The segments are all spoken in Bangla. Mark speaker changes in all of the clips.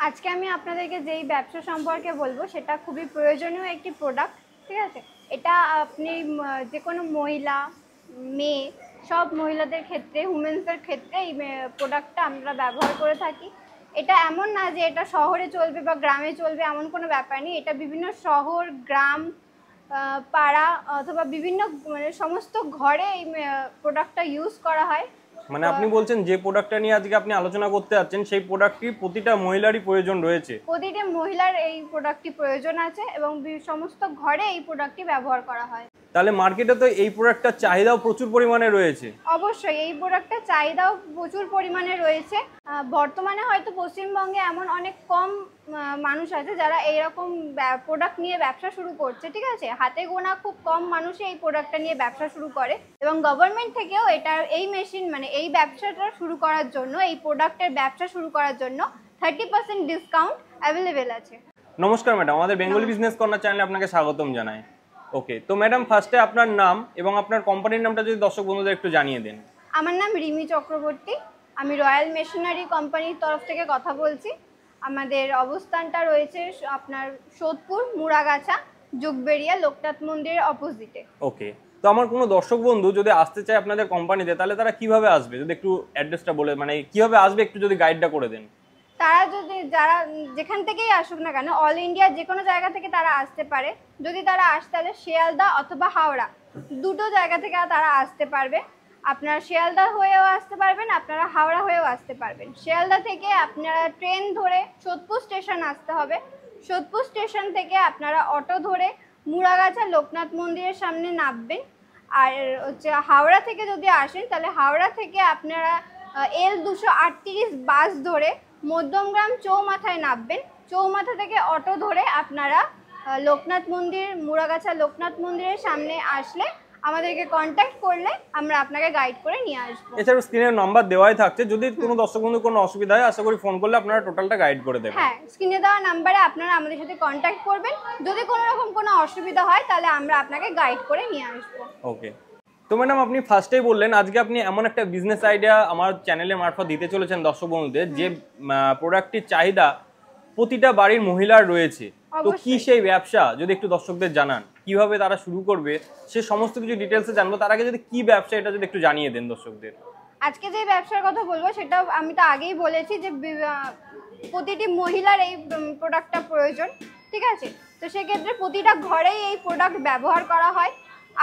Speaker 1: আজকে আমি আপনাদেরকে যেই ব্যবসা সম্পর্কে বলবো সেটা খুবই প্রয়োজনীয় একটি প্রোডাক্ট। ঠিক আছে, এটা আপনি যে কোনো মহিলা, মেয়ে, সব মহিলাদের ক্ষেত্রে, উমেন্সের ক্ষেত্রে এই প্রোডাক্টটা আমরা ব্যবহার করে থাকি। এটা এমন না যে এটা শহরে চলবে বা গ্রামে চলবে, এমন কোনো ব্যাপার নেই। এটা বিভিন্ন শহর, গ্রাম, পাড়া অথবা বিভিন্ন সমস্ত ঘরে এই প্রোডাক্টটা ইউজ করা হয়।
Speaker 2: মানে আপনি বলছেন যে প্রোডাক্টটা নিয়ে আজকে আপনি আলোচনা করতে যাচ্ছেন সেই প্রোডাক্টটি প্রতিটা মহিলারই প্রয়োজন রয়েছে।
Speaker 1: প্রতিটি মহিলার এই প্রোডাক্টটি প্রয়োজন আছে এবং সমস্ত ঘরে এই প্রোডাক্টটি ব্যবহার করা হয়।
Speaker 2: তাহলে মার্কেটে তো এই প্রোডাক্টটার চাহিদাও প্রচুর পরিমাণে রয়েছে।
Speaker 1: অবশ্যই এই প্রোডাক্টের চাহিদাও প্রচুর পরিমাণে রয়েছে। বর্তমানে হয়তো পশ্চিমবঙ্গে এমন অনেক কম মানুষ আছে যারা এইরকম প্রোডাক্ট নিয়ে ব্যবসা শুরু করছে। ঠিক আছে, হাতে গোনা খুব কম মানুষই এই প্রোডাক্টটা নিয়ে ব্যবসা শুরু করে এবং গভর্নমেন্ট থেকেও এটা এই মেশিন এই ব্যবসাটা শুরু করার জন্য, এই প্রোডাক্টের ব্যবসা শুরু করার জন্য 30% ডিসকাউন্ট অ্যাভেলেবেল আছে।
Speaker 2: নমস্কার ম্যাডাম, আমাদের বেঙ্গলি বিজনেস কর্নার চ্যানেলে আপনাকে স্বাগতম জানাই। ওকে, তো ম্যাডাম ফার্স্টে আপনার নাম এবং আপনার কোম্পানির নামটা যদি দর্শক বন্ধুদের একটু জানিয়ে দেন।
Speaker 1: আমার নাম রিমি চক্রবর্তী, আমি রয়্যাল মেশিনারি কোম্পানির তরফ থেকে কথা বলছি। আমাদের অবস্থানটা রয়েছে আপনার সোদপুর, মুড়াগাছা, যুগবেড়িয়া, লোকনাথ মন্দিরের অপোজিটে।
Speaker 2: ওকে, তো আমার কোনো দর্শক বন্ধু যদি আসতে চায় আপনাদের কোম্পানিতে, তাহলে তারা কিভাবে আসবে? যদি একটু অ্যাড্রেসটা বলে, মানে কিভাবে আসবে একটু যদি গাইডটা করে দেন।
Speaker 1: তারা যারা যেখান থেকেই আসুক না কেন, অল ইন্ডিয়া যে কোনো জায়গা থেকে তারা আসতে পারে। যদি তারা আসে তাহলে শিয়ালদা অথবা হাওড়া, দুটো জায়গা থেকে তারা আসতে পারবে। আপনারা শিয়ালদা হয়েও আসতে পারবেন, আপনারা হাওড়া হয়েও আসতে পারবেন। শিয়ালদা থেকে আপনারা ট্রেন ধরে সোদপুর স্টেশন আসতে হবে। সোদপুর স্টেশন থেকে আপনারা অটো ধরে মুড়াগাছা লোকনাথ মন্দিরের সামনে নামবেন। আর হচ্ছে হাওড়া থেকে যদি আসেন তাহলে হাওড়া থেকে আপনারা L238 বাস ধরে মধ্যমগ্রাম চৌমাথায় নামবেন। চৌমাথা থেকে অটো ধরে আপনারা লোকনাথ মন্দির, মুড়াগাছা লোকনাথ মন্দিরের সামনে আসলে আমাদেরকে কন্ট্যাক্ট করলে আমরা আপনাকে গাইড করে নিয়ে আসবো।
Speaker 2: এছাড়াও স্ক্রিনের নাম্বার দেওয়াই থাকছে, যদি কোনো দর্শক বন্ধু কোনো অসুবিধা হয় আশা করি ফোন করলে আপনারা টোটালটা গাইড করে দেবেন।
Speaker 1: হ্যাঁ, স্ক্রিনে দেওয়া নাম্বারে আপনারা আমাদের সাথে কন্ট্যাক্ট করবেন। যদি কোনো রকম কোনো অসুবিধা হয় তাহলে আমরা আপনাকে গাইড করে নিয়ে আসবো।
Speaker 2: ওকে, তো ম্যাডাম আপনি ফার্স্টেই বললেন আজকে আপনি এমন একটা বিজনেস আইডিয়া আমার চ্যানেলের মারফত দিতে চলেছেন দর্শক বন্ধুদের, যে প্রোডাক্টটির চাহিদা প্রতিটা বাড়ির মহিলার রয়েছে। তো কি সেই ব্যবসা যদি একটু দর্শকদের জানান, কিভাবে তারা শুরু করবে সে সমস্ত কিছু ডিটেলসে জানবো। তার আগে যদি কি ব্যবসা এটা যদি একটু জানিয়ে দেন দর্শকদের।
Speaker 1: আজকে যে ব্যবসার কথা বলবো সেটা আমি তো আগেই বলেছি যে প্রতিটি মহিলার এই প্রোডাক্টটা প্রয়োজন। ঠিক আছে, তো সেক্ষেত্রে প্রতিটা ঘরেই এই প্রোডাক্ট ব্যবহার করা হয়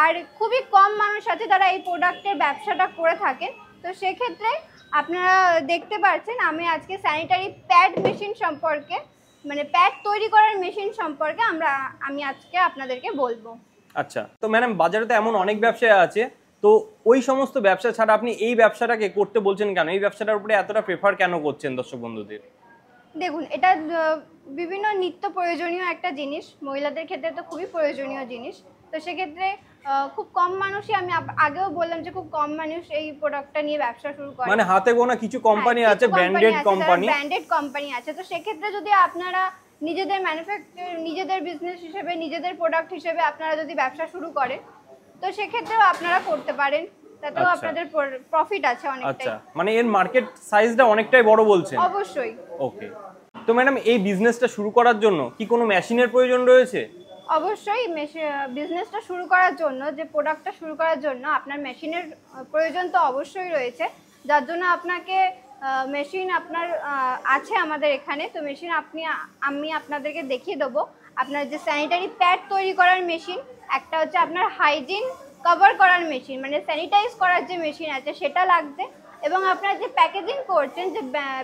Speaker 1: আর খুবই কম মানুষ আছে যারা এই প্রোডাক্টের ব্যবসাটা করে থাকেন। তো সেক্ষেত্রে আপনারা দেখতে পাচ্ছেন আমি আজকে স্যানিটারি প্যাড মেশিন সম্পর্কে, প্যাড তৈরি করার মেশিন সম্পর্কে আমি আজকে আপনাদেরকে বলবো।
Speaker 2: আচ্ছা, তো ম্যাডাম বাজারে তো এমন অনেক ব্যবসা আছে, তো ওই সমস্ত ব্যবসা ছাড়া আপনি এই ব্যবসাটাকে করতে বলছেন কেন? এই ব্যবসাটার উপরে এতটা প্রেফার কেন করছেন দর্শক বন্ধুদের?
Speaker 1: দেখুন, এটা বিভিন্ন নিত্য প্রয়োজনীয় একটা জিনিস, মহিলাদের ক্ষেত্রে তো খুবই প্রয়োজনীয় জিনিস। তো সেক্ষেত্রে খুব কম মানুষই, আমি আগেও বললাম যে খুব কম মানুষ এই প্রোডাক্টটা নিয়ে ব্যবসা শুরু করে।
Speaker 2: মানে হাতে গোনা কিছু কোম্পানি আছে, ব্র্যান্ডেড
Speaker 1: কোম্পানি আছে। তো সেক্ষেত্রে যদি আপনারা নিজেদের নিজেদের বিজনেস হিসেবে, নিজেদের প্রোডাক্ট হিসেবে আপনারা যদি ব্যবসা শুরু করেন তো সেক্ষেত্রেও আপনারা করতে পারেন, তাতেও আপনাদের প্রফিট আছে অনেকটাই।
Speaker 2: আচ্ছা, মানে এর মার্কেট সাইজটা অনেকটাই বড় বলছেন?
Speaker 1: অবশ্যই।
Speaker 2: ওকে, তো ম্যাডাম এই বিজনেসটা শুরু করার জন্য কি কোনো মেশিনের প্রয়োজন রয়েছে?
Speaker 1: অবশ্যই, বিজনেসটা শুরু করার জন্য, যে প্রোডাক্টটা শুরু করার জন্য আপনার মেশিনের প্রয়োজন তো অবশ্যই রয়েছে, যার জন্য আপনাকে মেশিন আপনার আছে আমাদের এখানে। তো মেশিন আমি আপনাদেরকে দেখিয়ে দেবো। আপনার যে স্যানিটারি প্যাড তৈরি করার মেশিন, একটা হচ্ছে আপনার হাইজিন কভার করার মেশিন, স্যানিটাইজ করার যে মেশিন আছে সেটা লাগবে, এবং আপনার যে প্যাকেজিং করছেন যে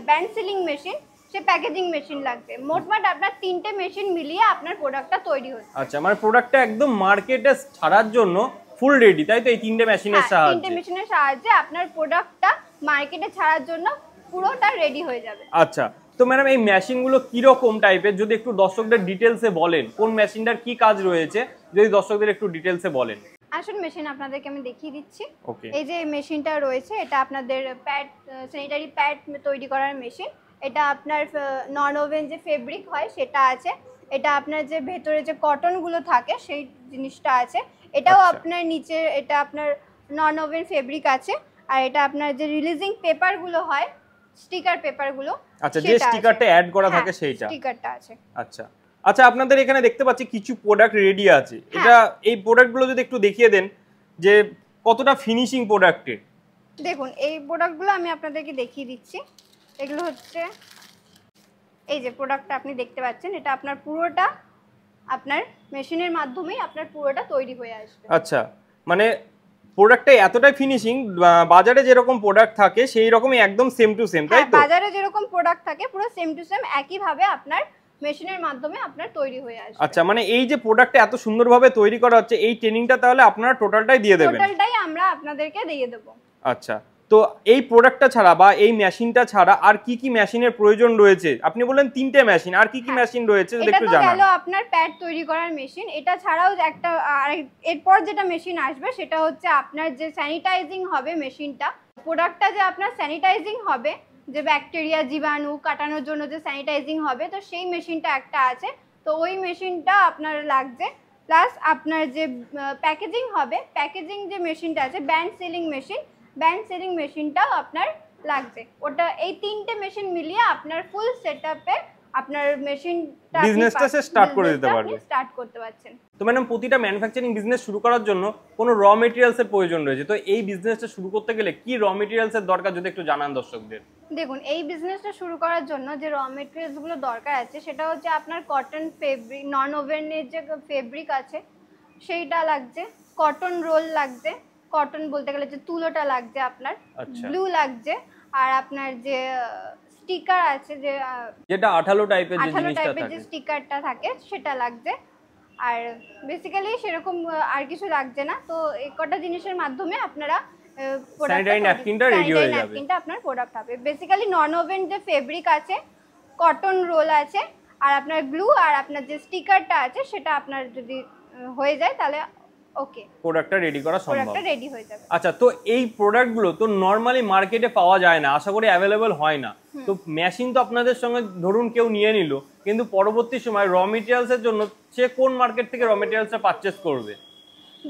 Speaker 1: ব্যান্ড সিলিং মেশিন, সে প্যাকেজিং মেশিন লাগবে। মোটমাট আপনার 3টে মেশিন মিলিয়ে আপনার প্রোডাক্টটা তৈরি হচ্ছে।
Speaker 2: আচ্ছা, মানে প্রোডাক্টটা একদম মার্কেটে ছাড়ার জন্য ফুল রেডি, তাই তো? এই 3টে মেশিনের সাহায্যে,
Speaker 1: 3টে মেশিনের সাহায্যে আপনার প্রোডাক্টটা মার্কেটে ছাড়ার জন্য পুরোটা রেডি হয়ে যাবে।
Speaker 2: আচ্ছা, তো ম্যাডাম এই মেশিনগুলো কি রকম টাইপের যদি একটু দর্শকদের ডিটেলসে বলেন, কোন মেশিনটার কি কাজ রয়েছে যদি দর্শকদের একটু ডিটেলসে বলেন।
Speaker 1: আসুন, মেশিন আপনাদেরকে আমি দেখিয়ে দিচ্ছি। এই যে মেশিনটা রয়েছে, এটা আপনাদের প্যাড, স্যানিটারি প্যাড তৈরি করার মেশিন। এটা আপনার নন ওভেন যে ফেব্রিক হয় সেটা আছে, এটা আপনার যে ভেতরে যে কটনগুলো থাকে সেই জিনিসটা আছে, এটাও আপনার নিচে, এটা আপনার নন ওভেন ফেব্রিক আছে। আর এটা আপনার যে রিলিজিং পেপারগুলো হয়, স্টিকার পেপারগুলো,
Speaker 2: আচ্ছা, যে স্টিকারটা অ্যাড করা থাকে সেইটা।
Speaker 1: স্টিকারটা আছে।
Speaker 2: আচ্ছা আচ্ছা, আপনাদের এখানে দেখতে পাচ্ছি কিছু প্রোডাক্ট রেডি আছে। এটা এই প্রোডাক্টগুলো যদি একটু দেখিয়ে দেন যে কতটা ফিনিশিং প্রোডাক্টের।
Speaker 1: দেখুন এই প্রোডাক্টগুলো আমি আপনাদেরকে দেখিয়ে দিচ্ছি। এগুলো হচ্ছে এই যে প্রোডাক্টটা আপনি দেখতে পাচ্ছেন, এটা আপনার পুরোটা আপনার মেশিনের মাধ্যমেই আপনার পুরোটা তৈরি হয়ে আসবে।
Speaker 2: আচ্ছা, মানে প্রোডাক্টটা এতটাই ফিনিশিং, বাজারে যেরকম প্রোডাক্ট থাকে সেই রকমই একদম সেম টু সেম, তাই তো?
Speaker 1: বাজারে যেরকম প্রোডাক্ট থাকে পুরো সেম টু সেম একই ভাবে আপনার মেশিনের মাধ্যমে আপনার তৈরি হয়ে আসবে।
Speaker 2: আচ্ছা, মানে এই যে প্রোডাক্টটা এত সুন্দরভাবে তৈরি করা হচ্ছে, এই ট্রেনিংটা তাহলে আপনারা টোটালটাই দিয়ে দেবেন?
Speaker 1: টোটালটাই আমরা আপনাদেরকে দিয়ে দেব।
Speaker 2: আচ্ছা, তো এই প্রোডাক্টটা ছাড়া বা এই মেশিনটা ছাড়া আর কি কি মেশিনের প্রয়োজন রয়েছে? আপনি বললেন 3টে মেশিন, আর কি কি মেশিন রয়েছে যদি একটু জানান।
Speaker 1: এটা তো গেল আপনার প্যাড তৈরি করার মেশিন। এটা ছাড়াও একটা এরপর যেটা মেশিন আসবে সেটা হচ্ছে আপনার যে স্যানিটাইজিং হবে মেশিনটা, প্রোডাক্টটা যে আপনার স্যানিটাইজিং হবে, যে ব্যাকটেরিয়া জীবাণু কাটানোর জন্য যে স্যানিটাইজিং হবে, তো সেই মেশিনটা একটা আছে। তো ওই মেশিনটা আপনার লাগছে। প্লাস আপনার যে প্যাকেজিং হবে, প্যাকেজিং যে মেশিনটা আছে band sealing machine, band sealing মেশিনটাও আপনার লাগছে। ওটা এই 3টে মেশিন মিলিয়ে আপনার ফুল সেটআপে আপনার মেশিনটা
Speaker 2: বিজনেসটা স্টার্ট করে দিতে পারবে,
Speaker 1: স্টার্ট করতে পারছেন।
Speaker 2: তো ম্যাডাম প্রতিটা ম্যানুফ্যাকচারিং বিজনেস শুরু করার জন্য কোনো র মেটেরিয়ালস এর প্রয়োজন রয়েছে, তো এই বিজনেসটা শুরু করতে গেলে কি র মেটেরিয়ালস এর দরকার যদি একটু জানান দর্শকদের।
Speaker 1: দেখুন এই বিজনেসটা শুরু করার জন্য যে র মেটেরিয়ালস গুলো দরকার আছে সেটা হচ্ছে আপনার কটন ফেব্রিক, নন ওভেনের যে ফেব্রিক আছে সেইটা লাগছে, কটন রোল লাগছে, কটন বলতে গেলে যে তুলোটা লাগছে আপনার, ব্লু লাগছে, আর আপনার যে স্টিকার আছে যে
Speaker 2: যেটা আঠালো টাইপের যে জিনিসটা থাকে,
Speaker 1: যে স্টিকারটা থাকে সেটা লাগছে। আর বেসিক্যালি সেরকম আর কিছু লাগছে না। তো এই কটা জিনিসের মাধ্যমে আপনারা
Speaker 2: স্যানিটারি ন্যাপকিনটা রেডি হয়ে যাবে,
Speaker 1: ন্যাপকিনটা আপনার প্রোডাক্ট হবে। বেসিক্যালি নন ওভেন যে ফেব্রিক আছে, কটন রোল আছে, আর আপনার গ্লু, আর আপনার যে স্টিকারটা আছে সেটা আপনার যদি হয়ে যায় তাহলে ওকে,
Speaker 2: প্রোডাক্টটা রেডি করা সম্ভব,
Speaker 1: প্রোডাক্টটা রেডি হয়ে যাবে।
Speaker 2: আচ্ছা, তো এই প্রোডাক্টগুলো তো নরমালি মার্কেটে পাওয়া যায় না, আশা করি অ্যাভেলেবল হয় না। তো মেশিন তো আপনাদের সঙ্গে ধরুন কেউ নিয়ে নিল, কিন্তু পরবর্তী সময় র মেটেরিয়ালস এর জন্য সে কোন মার্কেট থেকে র মেটেরিয়ালসটা পারচেজ করবে?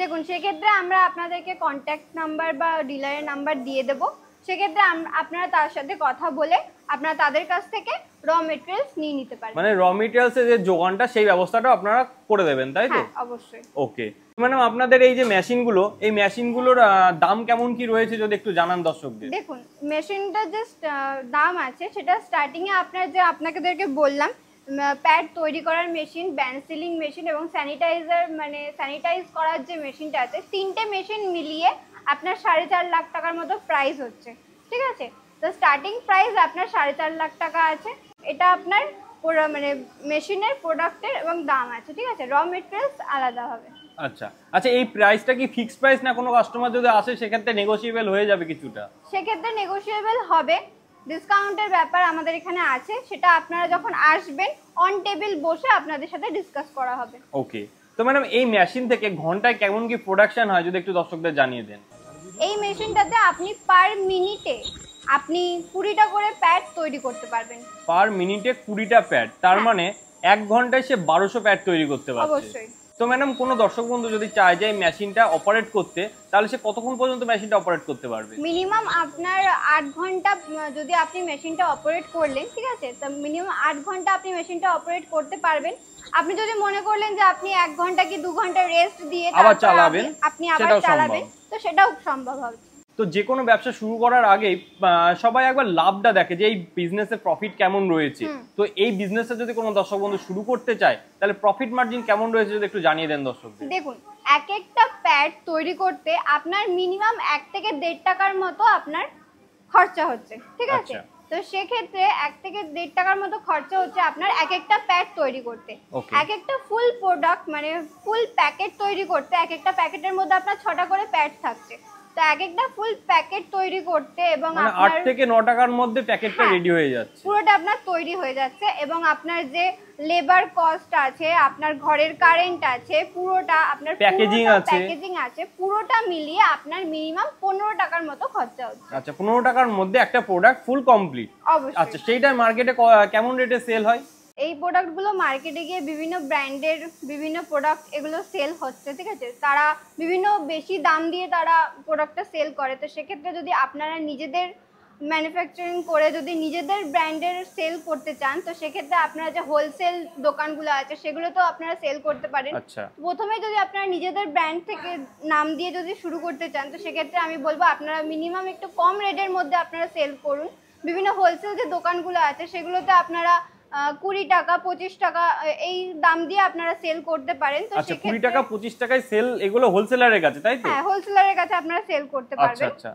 Speaker 1: দেখুন সেক্ষেত্রে আমরা আপনাদেরকে কন্ট্যাক্ট নাম্বার বা ডিলারের নাম্বার দিয়ে দেব। সেক্ষেত্রে আপনারা তার সাথে কথা বলে আপনারা তাদের কাছ থেকে র মেটেরিয়ালস নিয়ে নিতে পারেন।
Speaker 2: মানে র মেটেরিয়ালস এর যে যোগানটা সেই ব্যবস্থাটা আপনারা করে দেবেন, তাই তো?
Speaker 1: হ্যাঁ, অবশ্যই।
Speaker 2: ওকে ম্যাডাম, আপনাদের এই যে মেশিনগুলো, এই মেশিনগুলোর দাম কেমন কি রয়েছে যদি একটু জানান দর্শকদের।
Speaker 1: দেখুন মেশিনটার যে দাম আছে সেটা স্টার্টিং এ আপনাদেরকে বললাম প্যাড তৈরি করার মেশিন, ব্যান্ড সিলিং মেশিন এবং স্যানিটাইজার মানে স্যানিটাইজ করার যে মেশিনটা আছে, 3টে মেশিন মিলিয়ে আপনার 4.5 লাখ টাকার মতো প্রাইস হচ্ছে, ঠিক আছে? তো স্টার্টিং প্রাইস আপনার 4.5 লাখ টাকা আছে। এটা আপনার মানে মেশিনের প্রোডাক্টের এবং দাম আছে, ঠিক আছে? র মেটেরিয়ালস আলাদা হবে।
Speaker 2: আচ্ছা আচ্ছা, এই প্রাইসটা কি ফিক্সড প্রাইস না কোনো কাস্টমার যদি আসে সেক্ষেত্রে নেগোশিয়েবল হয়ে যাবে কিছুটা?
Speaker 1: সেক্ষেত্রে নেগোশিয়েবল হবে, ডিসকাউন্টের ব্যাপার আমাদের এখানে আছে, সেটা আপনারা যখন আসবেন অন টেবিল বসে আপনাদের সাথে ডিসকাস করা হবে।
Speaker 2: ওকে, তো ম্যাডাম এই মেশিন থেকে ঘন্টায় কেমন কি প্রোডাকশন হয় যদি একটু দর্শকদের জানিয়ে দেন।
Speaker 1: এই মেশিনটাতে আপনি পার মিনিটে আপনি 20টা করে প্যাড তৈরি করতে পারবেন।
Speaker 2: পার মিনিটে 20টা প্যাড, তার মানে 1 ঘন্টায় সে 1200 প্যাড তৈরি করতে পারছে।
Speaker 1: অবশ্যই।
Speaker 2: তো ম্যাডাম কোনো দর্শক বন্ধু যদি চায় যে এই মেশিনটা অপারেট করতে, তাহলে সে কতক্ষণ পর্যন্ত মেশিনটা অপারেট করতে পারবে?
Speaker 1: মিনিমাম আপনার 8 ঘন্টা যদি আপনি মেশিনটা অপারেট করলেন, ঠিক আছে, তো মিনিমাম 8 ঘন্টা আপনি মেশিনটা অপারেট করতে পারবেন। আপনি যদি মনে করলেন যে আপনি 1 ঘন্টা কি 2 ঘন্টা রেস্ট দিয়ে
Speaker 2: আবার চালাবেন,
Speaker 1: আপনি আবার চালাবেন, তো সেটাও সম্ভব হবে।
Speaker 2: তো যে কোনো ব্যবসা শুরু করার আগে সবাই একবার লাভটা দেখে যে এই বিজনেসে প্রফিট কেমন রয়েছে। তো এই বিজনেসে যদি কোনো দর্শক বন্ধু শুরু করতে চায় তাহলে প্রফিট মার্জিন কেমন রয়েছে যদি একটু জানিয়ে দেন দর্শকদের।
Speaker 1: দেখুন এক একটা প্যাড তৈরি করতে আপনার মিনিমাম 1 থেকে 1.5 টাকার মতো আপনার খরচা হচ্ছে, ঠিক আছে? তো সেক্ষেত্রে 1 থেকে 1.5 টাকার মতো খরচা হচ্ছে আপনার এক একটা প্যাড তৈরি করতে। এক একটা ফুল প্রোডাক্ট মানে ফুল প্যাকেট তৈরি করতে এক একটা প্যাকেটের মধ্যে আপনার 6টা করে প্যাড থাকছে। তো এক একটা ফুল প্যাকেট তৈরি করতে এবং
Speaker 2: মানে 8 থেকে 9 টাকার মধ্যে প্যাকেটটা রেডি হয়ে যাচ্ছে,
Speaker 1: পুরোটা আপনার তৈরি হয়ে যাচ্ছে। এবং আপনার যে লেবার কস্ট আছে, আপনার ঘরের কারেন্ট আছে, পুরোটা আপনার
Speaker 2: প্যাকেজিং
Speaker 1: আছে, পুরোটা মিলিয়ে আপনার মিনিমাম 15 টাকার মতো খরচা হচ্ছে।
Speaker 2: আচ্ছা, 15 টাকার মধ্যে একটা প্রোডাক্ট ফুল কমপ্লিট।
Speaker 1: অবশ্যই।
Speaker 2: আচ্ছা, সেইটা মার্কেটে কেমন রেটে সেল হয়?
Speaker 1: এই প্রোডাক্টগুলো মার্কেটে গিয়ে বিভিন্ন ব্র্যান্ডের বিভিন্ন প্রোডাক্ট এগুলো সেল হচ্ছে, ঠিক আছে? তারা বিভিন্ন বেশি দাম দিয়ে তারা প্রোডাক্টটা সেল করে। তো সেক্ষেত্রে যদি আপনারা নিজেদের ম্যানুফ্যাকচারিং করে যদি নিজেদের ব্র্যান্ডের সেল করতে চান, তো সেক্ষেত্রে আপনারা যে হোলসেল দোকানগুলো আছে সেগুলো তো আপনারা সেল করতে পারেন।
Speaker 2: আচ্ছা,
Speaker 1: প্রথমে যদি আপনারা নিজেদের ব্র্যান্ড থেকে নাম দিয়ে যদি শুরু করতে চান, তো সেক্ষেত্রে আমি বলবো আপনারা মিনিমাম একটু কম রেটের মধ্যে আপনারা সেল করুন। বিভিন্ন হোলসেল যে দোকানগুলো আছে সেগুলোতে আপনারা 20 টাকা 25 টাকা এই দাম দিয়ে আপনারা সেল করতে পারেন। তো
Speaker 2: আচ্ছা, 20 টাকা 25 টাকায় সেল, এগুলো হোলসেলারের কাছে, তাই তো?
Speaker 1: হ্যাঁ, হোলসেলারের কাছে আপনারা সেল করতে
Speaker 2: আচ্ছা
Speaker 1: পারবেন।
Speaker 2: আচ্ছা,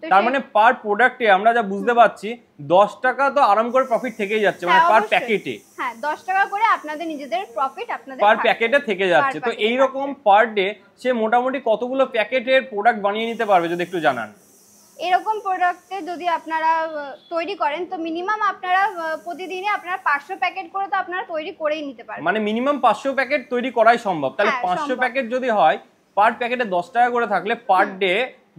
Speaker 2: তার মানে পার প্রোডাক্টে আমরা যা বুঝতে পারছি 10 টাকা তো আরাম করে প্রফিট থেকেই যাচ্ছে, মানে
Speaker 1: হ্যাঁ,
Speaker 2: পার
Speaker 1: অবশ্যই।
Speaker 2: প্যাকেটে।
Speaker 1: হ্যাঁ, 10 টাকা করে আপনাদের নিজেদের প্রফিট আপনাদের
Speaker 2: পার
Speaker 1: থাকবে।
Speaker 2: প্যাকেটে থেকে যাচ্ছে। তো
Speaker 1: packet
Speaker 2: এই রকম পার ডে সে মোটামুটি কতগুলো প্যাকেটের প্রোডাক্ট বানিয়ে নিতে পারবে যদি একটু জানান?
Speaker 1: এরকম প্রোডাক্টে যদি আপনারা তৈরি করেন, তো মিনিমাম আপনারা প্রতিদিনে আপনারা 500 প্যাকেট করে তো আপনারা তৈরি করেই নিতে পারবেন।
Speaker 2: মানে মিনিমাম 500 প্যাকেট তৈরি করাই সম্ভব। তাহলে
Speaker 1: হ্যাঁ,
Speaker 2: 500
Speaker 1: সম্ভব।
Speaker 2: প্যাকেট যদি হয়, পার প্যাকেটে 10 টাকা করে থাকলে পার ডে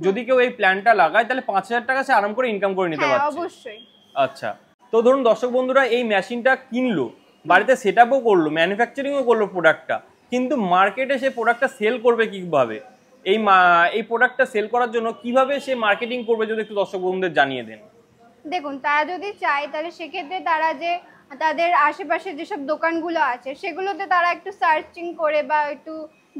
Speaker 2: যদি কেউ এই প্ল্যানটা লাগায় তাহলে 5000 টাকা সে আরাম করে ইনকাম করে নিতে
Speaker 1: হ্যাঁ,
Speaker 2: পারছে।
Speaker 1: অবশ্যই।
Speaker 2: আচ্ছা, তো ধরুন দর্শক বন্ধুরা এই মেশিনটা কিনলো, বাড়িতে সেটআপও করলো, ম্যানুফ্যাকচারিংও করলো প্রোডাক্টটা, কিন্তু মার্কেটে সে প্রোডাক্টটা সেল করবে কিভাবে? এই প্রোডাক্টটা সেল করার জন্য কিভাবে সে মার্কেটিং করবে যদি একটু দর্শক বন্ধুদের জানিয়ে দেন।
Speaker 1: দেখুন, তারা যদি চায় তাহলে সেক্ষেত্রে তারা যে তাদের আশেপাশে যেসব দোকানগুলো আছে সেগুলোতে তারা একটু সার্চিং করে বা একটু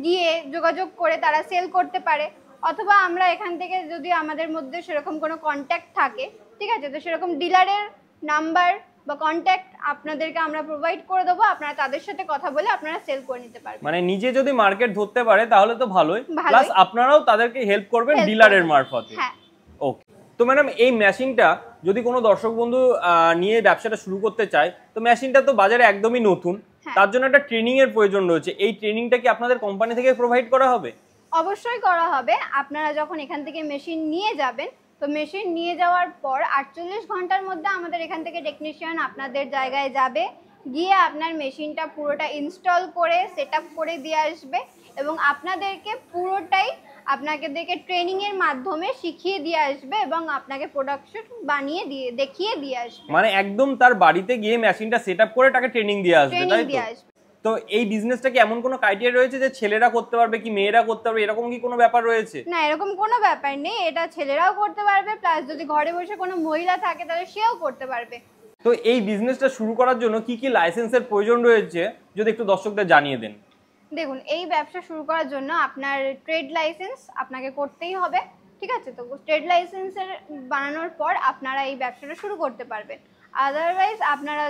Speaker 1: গিয়ে যোগাযোগ করে তারা সেল করতে পারে। অথবা আমরা এখান থেকে যদি আমাদের মধ্যে সেরকম কোনো কন্ট্যাক্ট থাকে, ঠিক আছে, তো সেরকম ডিলারের নাম্বার বা কন্ট্যাক্ট আপনাদেরকে আমরা প্রোভাইড করে দেবো। আপনারা তাদের সাথে কথা বলে আপনারা সেল করে নিতে পারবেন।
Speaker 2: মানে নিজে যদি মার্কেট ধরতে পারে তাহলে তো ভালোই,
Speaker 1: ভালোই।
Speaker 2: প্লাস আপনারাও তাদেরকে হেল্প করবেন
Speaker 1: Help
Speaker 2: ডিলারের
Speaker 1: করবেন।
Speaker 2: মারফতে।
Speaker 1: হ্যাঁ।
Speaker 2: ওকে, তো ম্যাডাম এই মেশিনটা যদি কোনো দর্শক বন্ধু নিয়ে ব্যবসাটা শুরু করতে চায়, তো মেশিনটা তো বাজারে একদমই নতুন,
Speaker 1: হ্যাঁ।
Speaker 2: তার জন্য একটা ট্রেনিং এর প্রয়োজন রয়েছে। এই ট্রেনিংটা কি আপনাদের কোম্পানি থেকে প্রোভাইড করা হবে?
Speaker 1: অবশ্যই করা হবে। আপনারা যখন এখান থেকে মেশিন নিয়ে যাবেন, তো মেশিন নিয়ে যাওয়ার পর 48 ঘন্টার মধ্যে আমাদের এখান থেকে টেকনিশিয়ান আপনাদের জায়গায় যাবে, গিয়ে আপনার মেশিনটা পুরোটা ইনস্টল করে সেটআপ করে দিয়ে আসবে এবং আপনাদেরকে পুরোটাই আপনাদেরকে ট্রেনিংয়ের মাধ্যমে শিখিয়ে দিয়ে আসবে এবং আপনাকে প্রোডাকশন বানিয়ে দিয়ে দেখিয়ে দিয়ে আসবে।
Speaker 2: মানে একদম তার বাড়িতে গিয়ে মেশিনটা সেটআপ করে তাকে ট্রেনিং দিয়ে আসবে,
Speaker 1: ট্রেনিং
Speaker 2: তাই তো?
Speaker 1: দিয়ে আসবে।
Speaker 2: তো এই বিজনেসটা কি এমন কোনো ক্রাইটেরিয়া রয়েছে যে ছেলেরা করতে পারবে কি মেয়েরা করতে পারবে, এরকম কি কোনো ব্যাপার রয়েছে?
Speaker 1: না, এরকম কোনো ব্যাপার নেই। এটা ছেলেরাও করতে পারবে, প্লাস যদি ঘরে বসে কোনো মহিলা থাকে তাহলে সেও করতে পারবে।
Speaker 2: তো এই বিজনেসটা শুরু করার জন্য কি কি লাইসেন্সের প্রয়োজন রয়েছে যদি একটু দর্শকদের জানিয়ে দেন।
Speaker 1: দেখুন, এই ব্যবসা শুরু করার জন্য আপনার ট্রেড লাইসেন্স আপনাকে করতেই হবে, ঠিক আছে? তো ট্রেড লাইসেন্সের বানানোর পর আপনারা এই ব্যবসাটা শুরু করতে পারবেন। আদারওয়াইজ আপনারা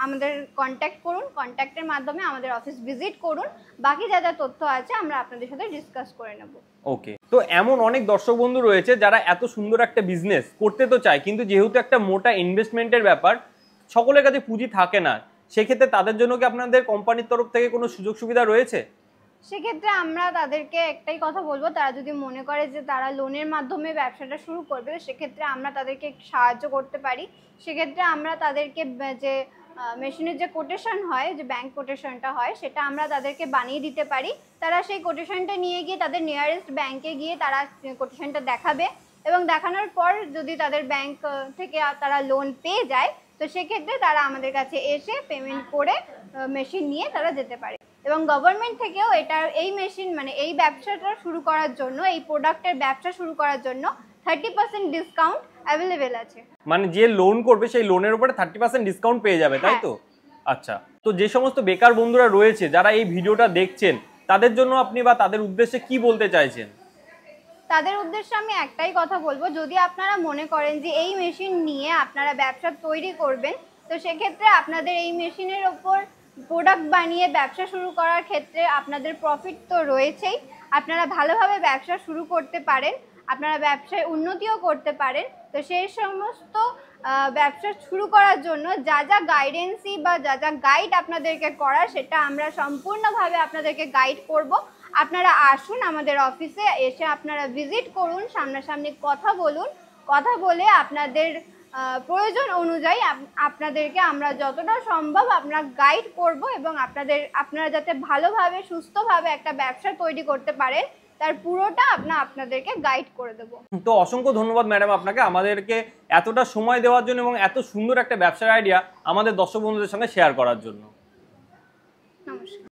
Speaker 1: আমাদের কন্ট্যাক্ট করুন, কন্ট্যাক্টের মাধ্যমে আমাদের অফিস ভিজিট করুন, বাকি যা যা তথ্য আছে আমরা আপনাদের সাথে ডিসকাস করে নেব।
Speaker 2: ওকে, তো এমন অনেক দর্শক বন্ধু রয়েছে যারা এত সুন্দর একটা বিজনেস করতে তো চায়, কিন্তু যেহেতু একটা মোটা ইনভেস্টমেন্টের ব্যাপার, সকলের কাছে পুঁজি থাকে না, সেক্ষেত্রে তাদের জন্য কি আপনাদের কোম্পানির তরফ থেকে কোনো সুযোগ সুবিধা রয়েছে?
Speaker 1: সেক্ষেত্রে আমরা তাদেরকে একটাই কথা বলবো, তারা যদি মনে করে যে তারা লোনের মাধ্যমে ব্যবসাটা শুরু করবে, তো সেক্ষেত্রে আমরা তাদেরকে একটু সাহায্য করতে পারি। সেক্ষেত্রে আমরা তাদেরকে যে মেশিনের যে কোটেশন হয়, যে ব্যাংক কোটেশনটা হয়, সেটা আমরা তাদেরকে বানিয়ে দিতে পারি। তারা সেই কোটেশনটা নিয়ে গিয়ে তাদের নিয়ারেস্ট ব্যাংকে গিয়ে তারা কোটেশনটা দেখাবে এবং দেখানোর পর যদি তাদের ব্যাংক থেকে তারা লোন পেয়ে যায়, তো সেক্ষেত্রে তারা আমাদের কাছে এসে পেমেন্ট করে মেশিন নিয়ে তারা যেতে পারে। এবং গভর্নমেন্ট থেকেও এই মেশিন মানে এই ব্যবসাটা শুরু করার জন্য, এই প্রোডাক্টের ব্যবসা শুরু করার জন্য 30% ডিসকাউন্ট অ্যাভেলেবেল আছে।
Speaker 2: মানে যে লোন করবে সেই লোনের উপরে 30% ডিসকাউন্ট পেয়ে যাবে, তাই তো? আচ্ছা, তো যে সমস্ত বেকার বন্ধুরা রয়েছে যারা এই ভিডিওটা দেখছেন, তাদের জন্য আপনি বা তাদের উদ্দেশ্যে কি বলতে চাইছেন?
Speaker 1: তাদের উদ্দেশ্যে আমি একটাই কথা বলবো, যদি আপনারা মনে করেন যে এই মেশিন নিয়ে আপনারা ব্যবসা তৈরি করবেন, তো সেক্ষেত্রে আপনাদের এই মেশিনের ওপর প্রোডাক্ট বানিয়ে ব্যবসা শুরু করার ক্ষেত্রে আপনাদের প্রফিট তো রয়েছেই। আপনারা ভালোভাবে ব্যবসা শুরু করতে পারেন, আপনারা ব্যবসায় উন্নতিও করতে পারেন। তো সেই সমস্ত ব্যবসা শুরু করার জন্য যা যা গাইডেন্সি বা যা যা গাইড আপনাদেরকে করার, সেটা আমরা সম্পূর্ণভাবে আপনাদেরকে গাইড করব। আপনারা আসুন আমাদের অফিসে, এসে আপনারা ভিজিট করুন, সামনাসামনি কথা বলুন, কথা বলে আপনাদের প্রয়োজন অনুযায়ী আপনাদেরকে আমরা যতটা সম্ভব আমরা গাইড করব এবং আপনারা যাতে ভালোভাবে সুস্থভাবে একটা ব্যবসা তৈরি করতে পারেন তার পুরোটা আপনাদেরকে গাইড করে দেব।
Speaker 2: তো অসংখ্য ধন্যবাদ ম্যাডাম আপনাকে আমাদেরকে এতটা সময় দেওয়ার জন্য এবং এত সুন্দর একটা ব্যবসার আইডিয়া আমাদের দর্শক বন্ধুদের সঙ্গে শেয়ার করার জন্য।
Speaker 1: নমস্কার।